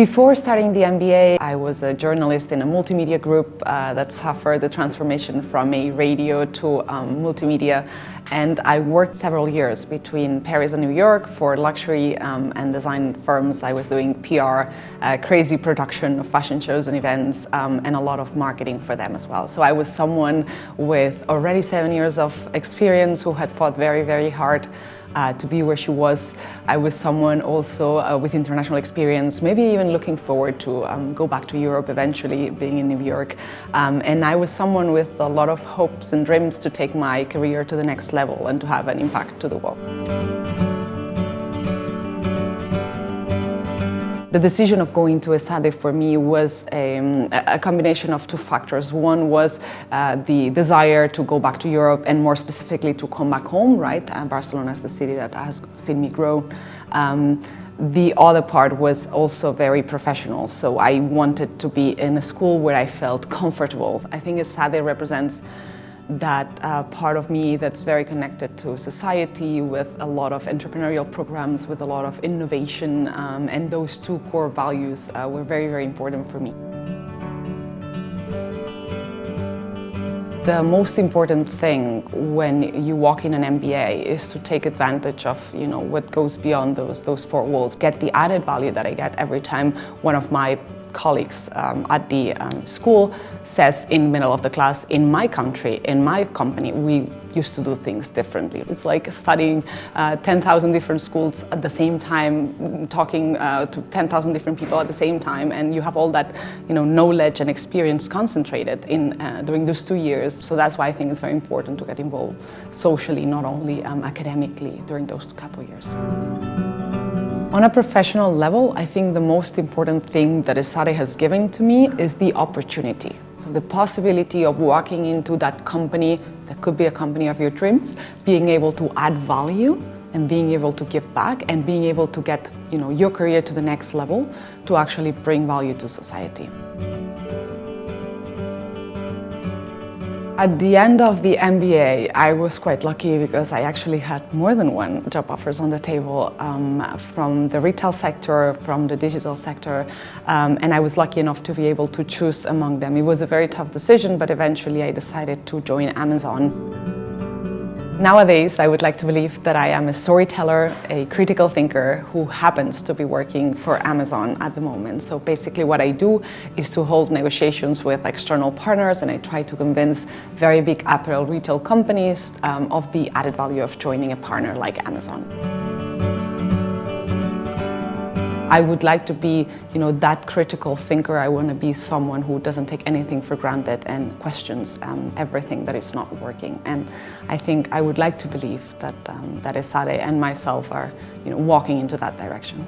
Before starting the MBA, I was a journalist in a multimedia group that suffered the transformation from a radio to multimedia. And I worked several years between Paris and New York for luxury and design firms. I was doing PR, crazy production of fashion shows and events, and a lot of marketing for them as well. So I was someone with already 7 years of experience who had fought very, very hard to be where she was. I was someone also with international experience, maybe even looking forward to go back to Europe eventually, being in New York. And I was someone with a lot of hopes and dreams to take my career to the next level and to have an impact to the world. The decision of going to ESADE for me was a combination of two factors. One was the desire to go back to Europe and more specifically to come back home, right? Barcelona is the city that has seen me grow. The other part was also very professional, so I wanted to be in a school where I felt comfortable. I think ESADE represents that part of me that's very connected to society, with a lot of entrepreneurial programs, with a lot of innovation, and those two core values were very, very important for me. The most important thing when you walk in an MBA is to take advantage of, what goes beyond those four walls. Get the added value that I get every time one of my colleagues at the school says in the middle of the class, in my country, in my company, we used to do things differently. It's like studying 10,000 different schools at the same time, talking to 10,000 different people at the same time, and you have all that knowledge and experience concentrated in during those 2 years. So that's why I think it's very important to get involved socially, not only academically, during those couple of years. On a professional level, I think the most important thing that ESADE has given to me is the opportunity. So the possibility of walking into that company, that could be a company of your dreams, being able to add value and being able to give back and being able to get your career to the next level to actually bring value to society. At the end of the MBA, I was quite lucky because I actually had more than one job offers on the table from the retail sector, from the digital sector, and I was lucky enough to be able to choose among them. It was a very tough decision, but eventually I decided to join Amazon. Nowadays, I would like to believe that I am a storyteller, a critical thinker who happens to be working for Amazon at the moment. So basically what I do is to hold negotiations with external partners, and I try to convince very big apparel retail companies of the added value of joining a partner like Amazon. I would like to be, that critical thinker. I want to be someone who doesn't take anything for granted and questions everything that is not working. And I think I would like to believe that ESADE and myself are, walking into that direction.